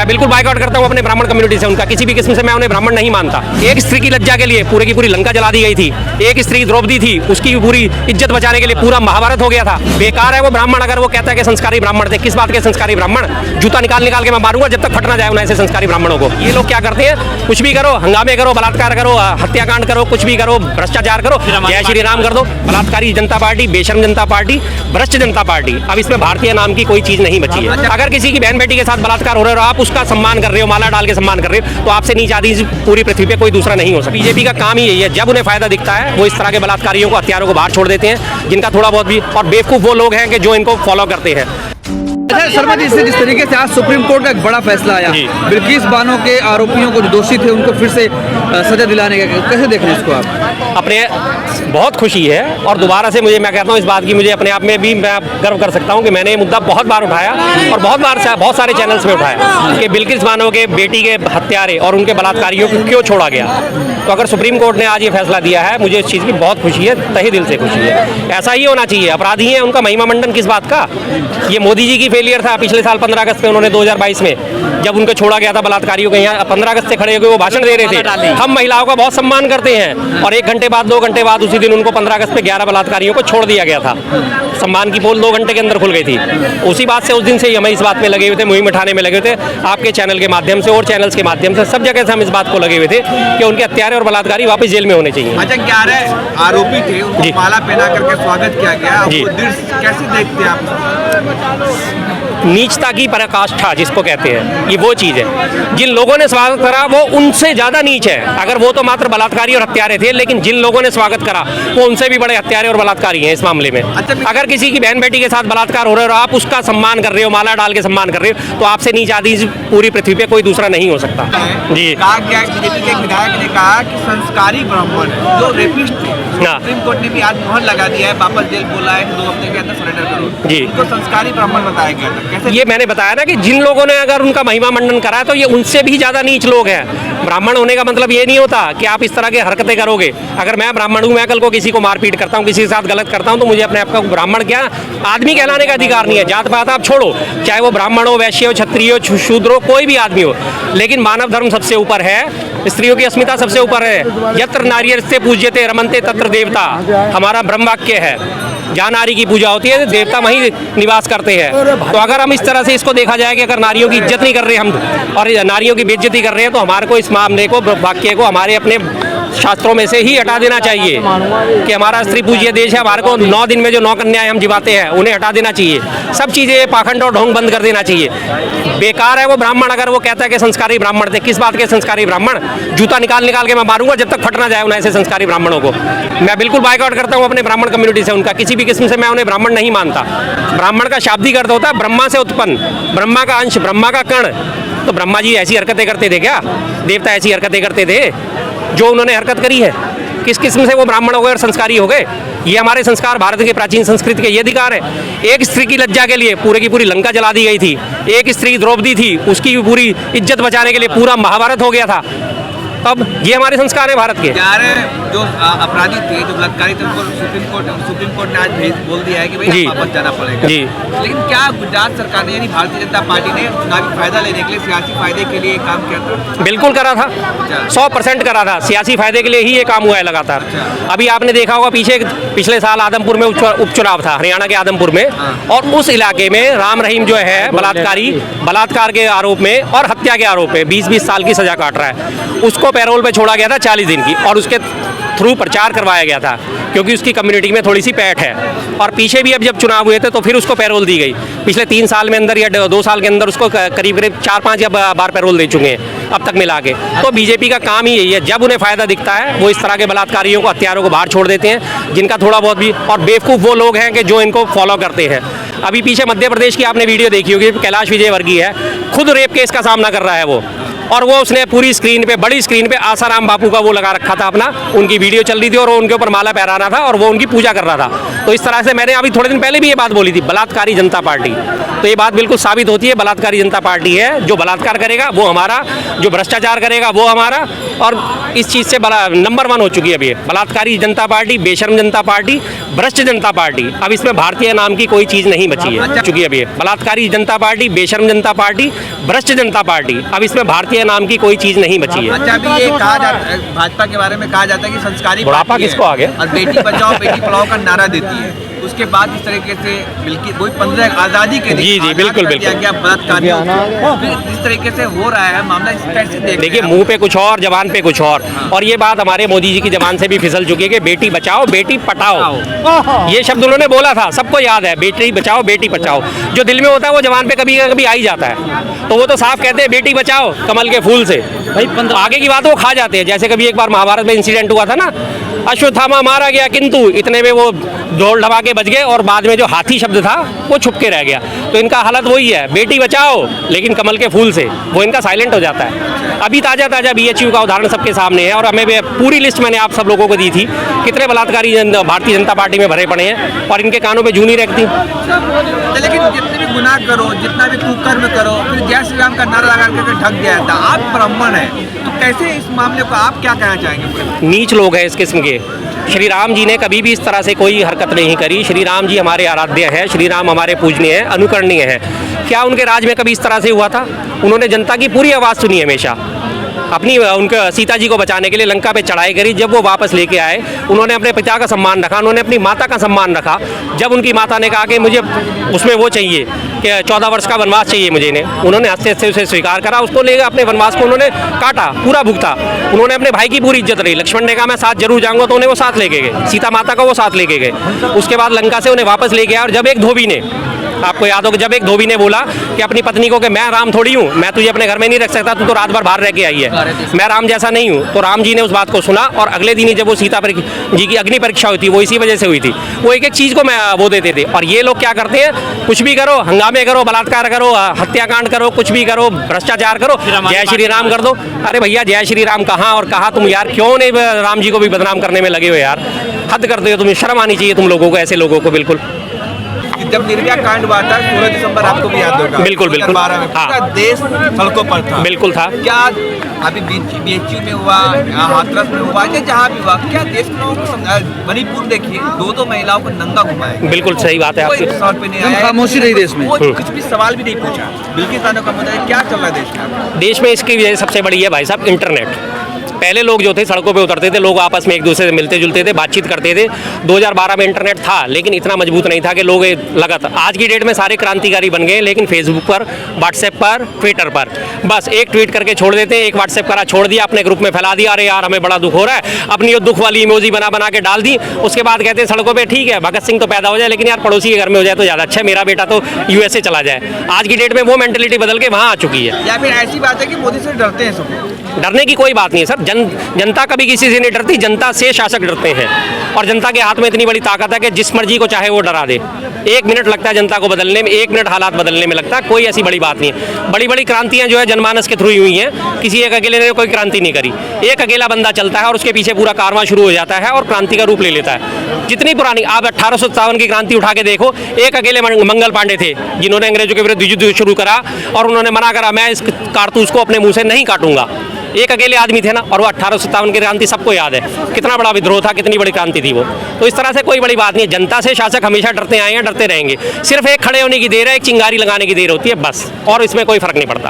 मैं बिल्कुल बायकॉट करता हूँ अपने ब्राह्मण कम्युनिटी से। उनका किसी भी किस्म से मैं उन्हें ब्राह्मण नहीं मानता। एक स्त्री की लज्जा के लिए पूरी की पूरी लंका जला दी गई थी। एक स्त्री द्रौपदी थी, उसकी पूरी इज्जत बचाने के लिए पूरा महाभारत हो गया था। बेकार है वो ब्राह्मण अगर वो कहता है कि संस्कारी ब्राह्मण थे। किस बात के संस्कारी ब्राह्मण? जूता निकाल निकाल के मैं मारूंगा जब तक फट ना जाए उन ऐसे संस्कारी ब्राह्मणों को। ये लोग क्या करते हैं, कुछ भी करो, हंगामे करो, बलात्कार करो, हत्याकांड करो, कुछ भी करो, भ्रष्टाचार करो, जय श्री राम कर दो। बलात्कारी जनता पार्टी, बेशर्म जनता पार्टी, भ्रष्ट जनता पार्टी। अब इसमें भारतीय नाम की कोई चीज नहीं बची है। अगर किसी की बहन बेटी के साथ बलात्कार हो रहा है और आप उसका सम्मान कर रहे हो, माला डाल के सम्मान कर रहे हो, तो आपसे नीच आदि पूरी पृथ्वी पे कोई दूसरा नहीं हो सकता। बीजेपी का काम ही यही है, जब उन्हें फायदा दिखता है वो इस तरह के बलात्कारियों को, हत्यारों को बाहर छोड़ देते हैं, जिनका थोड़ा बहुत भी, और बेवकूफ वो लोग हैं कि जो इनको फॉलो करते हैं। शर्मा जी, जिस तरीके से आज सुप्रीम कोर्ट का एक बड़ा फैसला आया, बिल्किस बानो के आरोपियों को जो दोषी थे उनको फिर से सजा दिलाने का, कैसे देख रहे हैं इसको आप? अपने बहुत खुशी है और दोबारा से मुझे, मैं कहता हूँ इस बात की, मुझे अपने आप में भी मैं गर्व कर सकता हूँ कि मैंने ये मुद्दा बहुत बार उठाया और बहुत सारे चैनल्स में उठाया कि बिल्किस बानो के बेटी के हत्यारे और उनके बलात्कारियों को क्यों छोड़ा गया। तो अगर सुप्रीम कोर्ट ने आज ये फैसला दिया है, मुझे इस चीज़ की बहुत खुशी है, तहे दिल से खुशी है। ऐसा ही होना चाहिए। अपराधी हैं, उनका महिमा मंडन किस बात का? ये मोदी जी की फेलियर था पिछले साल 15 अगस्त में, उन्होंने 2022 में जब उनको छोड़ा गया था बलात्कारियों के यहाँ 15 अगस्त से खड़े होकर वो भाषण दे रहे थे, हम महिलाओं का बहुत सम्मान करते हैं, और 1 घंटे बाद 2 घंटे बाद उसी दिन उनको 15 अगस्त पे 11 बलात्कारियों को छोड़ दिया गया था। सम्मान की पोल 2 घंटे के अंदर खुल गई थी। उसी बात से, उस दिन से ही हम इस बात में लगे हुए थे, मुहिम उठाने में लगे हुए थे, आपके चैनल के माध्यम से और चैनल्स के माध्यम से, सब जगह से हम इस बात को लगे हुए थे कि उनके हत्यारे और बलात्कारी वापस जेल में होने चाहिए। अच्छा, 11 आरोपी थे, उनको माला पहना करके स्वागत किया गया, कैसे देखते हैं आप? नीचता की पराकाष्ठा जिसको कहते हैं, ये वो चीज़ है। जिन लोगों ने स्वागत करा वो उनसे ज़्यादा नीच है। अगर वो तो मात्र बलात्कारी और हत्यारे थे, लेकिन जिन लोगों ने स्वागत करा वो उनसे भी बड़े हत्यारे और बलात्कारी हैं इस मामले में। अगर किसी की बहन बेटी के साथ बलात्कार हो रहा है और आप उसका सम्मान कर रहे हो, माला डाल के सम्मान कर रहे हो, तो आपसे नीच आदि पूरी पृथ्वी पे कोई दूसरा नहीं हो सकता। जी, कहा गया, बीजेपी के विधायक ने कहा कि संस्कारी ब्राह्मण जो रेपिस्ट थे, सुप्रीम कोर्ट ने भी आज मोहर लगा दिया है, वापस जेल बोला है कि 2 हफ्ते के अंदर सरेंडर करो। जी, उनको संस्कारी ब्राह्मण बताया गया था। कैसे? ये मैंने बताया ना कि जिन लोगों ने अगर उनका महिमा मंडन करा है तो ये उनसे भी ज़्यादा नीच लोग हैं। ब्राह्मण होने का मतलब ये नहीं होता कि आप इस तरह की हरकतें करोगे। अगर मैं ब्राह्मण हूँ, मैं कल को किसी को मारपीट करता हूँ, किसी के साथ गलत करता हूँ, तो मुझे अपने आप का ब्राह्मण क्या, आदमी कहलाने का अधिकार नहीं है। जात पात आप छोड़ो, चाहे वो ब्राह्मण हो, वैश्य हो, क्षत्रिय हो, शूद्र हो, कोई भी आदमी हो, लेकिन मानव धर्म सबसे ऊपर है, स्त्रियों की अस्मिता सबसे ऊपर है। यत्र नार्यस्ते पूज्यते रमन्ते तत्र देवता, हमारा ब्रह्म वाक्य है। जहाँ नारी की पूजा होती है देवता वहीं निवास करते हैं। तो अगर हम इस तरह से इसको देखा जाए कि अगर नारियों की इज्जत नहीं कर रहे हम और नारियों की बेइज्जती कर रहे हैं, तो हमारे को इस मामले को, वाक्य को हमारे अपने शास्त्रों में से ही हटा देना चाहिए कि हमारा स्त्री पूज्य देश है। हमारे को 9 दिन में जो 9 कन्याएं हम जिवाते हैं उन्हें हटा देना चाहिए। सब चीज़ें पाखंड और ढोंग बंद कर देना चाहिए। बेकार है वो ब्राह्मण अगर वो कहता है कि संस्कारी ब्राह्मण थे। किस बात के संस्कारी ब्राह्मण? जूता निकाल निकाल के मैं मारूंगा जब तक फट ना जाए उन ऐसे संस्कारी ब्राह्मणों को। मैं बिल्कुल बायकॉट करता हूँ अपने ब्राह्मण कम्युनिटी से। उनका किसी भी किस्म से मैं उन्हें ब्राह्मण नहीं मानता। ब्राह्मण का शाब्दिक अर्थ होता है ब्रह्मा से उत्पन्न, ब्रह्मा का अंश, ब्रह्मा का कण। तो ब्रह्मा जी ऐसी हरकतें करते थे क्या? देवता ऐसी हरकतें करते थे जो उन्होंने हरकत करी है? किस किस्म से वो ब्राह्मण हो गए और संस्कारी हो गए? ये हमारे संस्कार, भारत के प्राचीन संस्कृति के ये अधिकार है। एक स्त्री की लज्जा के लिए पूरे की पूरी लंका जला दी गई थी। एक स्त्री द्रौपदी थी, उसकी पूरी इज्जत बचाने के लिए पूरा महाभारत हो गया था। अब ये हमारे संस्कार है भारत के। जो अपराधी थे, जो बलात्कारी थे, उनको सुप्रीम कोर्ट ने आज बोल दिया है कि भाई वापस जाना पड़ेगा। जी, लेकिन क्या गुजरात सरकार ने, यानी भारतीय जनता पार्टी ने चुनावी फायदा लेने के लिए, सियासी फायदे के लिए काम किया था? बिल्कुल करा था, 100% करा था। सियासी फायदे के लिए ही ये काम हुआ है लगातार। अभी आपने देखा होगा पिछले साल आदमपुर में उपचुनाव था, हरियाणा के आदमपुर में, और उस इलाके में राम रहीम जो है बलात्कारी, बलात्कार के आरोप में और हत्या के आरोप में 20-20 साल की सजा काट रहा है। उसको पैरोल पे छोड़ा गया था 40 दिन की, और उसके थ्रू प्रचार करवाया गया था क्योंकि उसकी कम्युनिटी में थोड़ी सी पैठ है। और पीछे भी अब जब चुनाव हुए थे तो फिर उसको पैरोल दी गई। पिछले 3 साल में अंदर या 2 साल के अंदर उसको करीब 4-5 बार पैरोल दे चुके हैं अब तक मिला के। तो बीजेपी का काम ही यही है, जब उन्हें फ़ायदा दिखता है वो इस तरह के बलात्कारियों को, हत्यारों को बाहर छोड़ देते हैं, जिनका थोड़ा बहुत भी, और बेवकूफ़ वो लोग हैं कि जो इनको फॉलो करते हैं। अभी पीछे मध्य प्रदेश की आपने वीडियो देखी होगी, कैलाश विजयवर्गीय है, खुद रेप केस का सामना कर रहा है वो, और वो उसने पूरी स्क्रीन पे, बड़ी स्क्रीन पे आसाराम बापू का वो लगा रखा था अपना, उनकी वीडियो चल रही थी और वो उनके ऊपर माला पहराना था और वो उनकी पूजा कर रहा था। तो इस तरह से मैंने अभी थोड़े दिन पहले भी ये बात बोली थी, बलात्कारी जनता पार्टी। तो ये बात बिल्कुल साबित होती है, बलात्कारी जनता पार्टी है। जो बलात्कार करेगा वो हमारा जो भ्रष्टाचार करेगा वो हमारा। और इस चीज़ से बड़ा नंबर 1 हो चुकी है अभी ये बलात्कारी जनता पार्टी, बेशर्म जनता पार्टी, भ्रष्ट जनता पार्टी। अब इसमें भारतीय नाम की कोई चीज़ नहीं बची है चुकी है अभी ये बलात्कारी जनता पार्टी, बेशर्म जनता पार्टी, भ्रष्ट जनता पार्टी। अब इसमें भारतीय नाम की कोई चीज़ नहीं बची है। अच्छा, अभी ये कहा जाता है भाजपा के बारे में, कहा जाता है कि संस्कारी बुढ़ापा पार्टी है किसको आ गया? और बेटी बचाओ बेटी पढ़ाओ का नारा देती है। उसके बाद इस तरीके से बिल्कुल वही 15 आज़ादी के दिन जी, आज़ाद बिल्कुल, कर दिया बिल्कुल। गया बलात्कारियों को। फिर इस तरीके से हो रहा है मामला, इस कैसे देखिए मुंह पे कुछ और, जबान पे कुछ और ये बात हमारे मोदी जी की जबान से भी फिसल चुकी है कि बेटी बचाओ बेटी पटाओ। ये शब्द उन्होंने बोला था, सबको याद है, बेटी बचाओ बेटी पचाओ। जो दिल में होता है वो जबान पे कभी कभी आ ही जाता है। तो वो तो साफ कहते हैं बेटी बचाओ कमल के फूल से, भाई आगे की बात वो खा जाते हैं। जैसे कभी एक बार महाभारत में इंसिडेंट हुआ था ना, अश्वत्थामा मारा गया किंतु इतने में वो ढोल ढमाके बज गए और बाद में जो हाथी शब्द था वो छुप के रह गया। तो इनका हालत वही है, बेटी बचाओ लेकिन कमल के फूल से, वो इनका साइलेंट हो जाता है। अभी ताज़ा BHU का उदाहरण सबके सामने है और हमें भी पूरी लिस्ट मैंने आप सब लोगों को दी थी, कितने बलात्कारी भारतीय जनता पार्टी में भरे पड़े हैं और इनके कानों में जूं नहीं रखती। लेकिन जितने भी गुनाह करो, जितना भी कुकर्म करो, फिर जय श्री राम का नारा लगा करके ढक दिया जाता। आप ब्राह्मण हैं तो कैसे इस मामले को आप क्या कहना चाहेंगे? नीच लोग हैं इस किस्म के। श्री राम जी ने कभी भी इस तरह से कोई हरकत नहीं करी। श्री राम जी हमारे आराध्य हैं, श्री राम हमारे पूजनीय हैं, अनुकरणीय हैं। क्या उनके राज में कभी इस तरह से हुआ था? उन्होंने जनता की पूरी आवाज़ सुनी हमेशा। अपनी उनके सीता जी को बचाने के लिए लंका पे चढ़ाई करी। जब वो वापस लेके आए उन्होंने अपने पिता का सम्मान रखा, उन्होंने अपनी माता का सम्मान रखा। जब उनकी माता ने कहा कि मुझे उसमें वो चाहिए कि 14 वर्ष का वनवास चाहिए मुझे, इन्हें उन्होंने हंसते हंसते उसे स्वीकार करा। उसको लेकर अपने वनवास को उन्होंने काटा, पूरा भुगता। उन्होंने अपने भाई की पूरी इज्जत रही। लक्ष्मण ने कहा मैं साथ जरूर जाऊँगा, तो उन्हें वो साथ लेके गए। सीता माता को वो साथ लेके गए। उसके बाद लंका से उन्हें वापस ले गया। और जब एक धोबी ने, आपको याद हो कि जब एक धोबी ने बोला कि अपनी पत्नी को कि मैं राम थोड़ी हूँ, मैं तुझे अपने घर में नहीं रख सकता, तू तो रात भर बाहर रह के आई है, मैं राम जैसा नहीं हूँ। तो राम जी ने उस बात को सुना और अगले दिन ही जब वो सीता जी की अग्नि परीक्षा हुई थी वो इसी वजह से हुई थी। वो एक एक चीज़ को मैं वो देते थे। और ये लोग क्या करते हैं, कुछ भी करो, हंगामे करो, बलात्कार करो, हत्याकांड करो, कुछ भी करो, भ्रष्टाचार करो, जय श्री राम कर दो। अरे भैया जय श्री राम कहाँ और कहाँ? तुम यार क्यों नहीं राम जी को भी बदनाम करने में लगे हो यार? हद करते हो, तुम्हें शर्म आनी चाहिए तुम लोगों को, ऐसे लोगों को। बिल्कुल जब निर्भया कांड हुआ था 16 दिसंबर, आपको भी याद होगा, बिल्कुल, बिल्कुल। 2012 में पूरा देश सड़कों पर था। बिल्कुल था। क्या अभी BHU में हुआ, हाथरस में हुआ, या जहाँ भी हुआ, क्या देश के लोगों को मणिपुर देखिए 2 महिलाओं को नंगा घुमाया। बिल्कुल सही बात है आपकी। कोई सवाल पे नहीं आया, खामोशी रही देश में, कुछ भी सवाल भी नहीं पूछा। बिल्किस बानो का मुद्दा है, क्या चल रहा है देश में? देश में इसकी वजह सबसे बड़ी है भाई साहब इंटरनेट। पहले लोग जो थे सड़कों पे उतरते थे, लोग आपस में एक दूसरे से मिलते जुलते थे, बातचीत करते थे। 2012 में इंटरनेट था लेकिन इतना मजबूत नहीं था कि लोग लगातार। आज की डेट में सारे क्रांतिकारी बन गए, लेकिन फेसबुक पर, व्हाट्सएप पर, ट्विटर पर बस एक ट्वीट करके छोड़ देते हैं, एक व्हाट्सएप करा छोड़ दिया, अपने ग्रुप में फैला दिया, अरे यार हमें बड़ा दुख हो रहा है, अपनी दुख वाली इमोजी बना बना के डाल दी। उसके बाद कहते हैं सड़कों पर ठीक है भगत सिंह तो पैदा हो जाए लेकिन यार पड़ोसी के घर में हो जाए तो ज़्यादा अच्छा है, मेरा बेटा तो USA चला जाए। आज की डेट में वो मेंटेलिटी बदल के वहाँ आ चुकी है। या फिर ऐसी बात है कि मोदी से डरते हैं सब? डरने की कोई बात नहीं है सर। जनता कभी किसी से नहीं डरती, जनता से शासक डरते हैं। और जनता के हाथ में इतनी बड़ी ताकत है कि जिस मर्जी को चाहे वो डरा दे। 1 मिनट लगता है जनता को बदलने में, 1 मिनट हालात बदलने में लगता है। कोई ऐसी बड़ी बात नहीं है। बड़ी बड़ी क्रांतियां जो है जनमानस के थ्रू ही हुई हैं, किसी एक अकेले ने कोई क्रांति नहीं करी। एक अकेला बंदा चलता है और उसके पीछे पूरा कारवां शुरू हो जाता है और क्रांति का रूप ले लेता है। जितनी पुरानी आप 1857 की क्रांति उठा के देखो, एक अकेले मंगल पांडे थे जिन्होंने अंग्रेजों के विरुद्ध युद्ध शुरू करा और उन्होंने मना करा मैं इस कारतूस को अपने मुंह से नहीं काटूंगा। एक अकेले आदमी थे ना, और वो 1857 की क्रांति सबको याद है, कितना बड़ा विद्रोह था, कितनी बड़ी क्रांति थी वो। तो इस तरह से कोई बड़ी बात नहीं है। जनता से शासक हमेशा डरते आए हैं, डरते रहेंगे। सिर्फ एक खड़े होने की देर है, एक चिंगारी लगाने की देर होती है बस, और इसमें कोई फर्क नहीं पड़ता।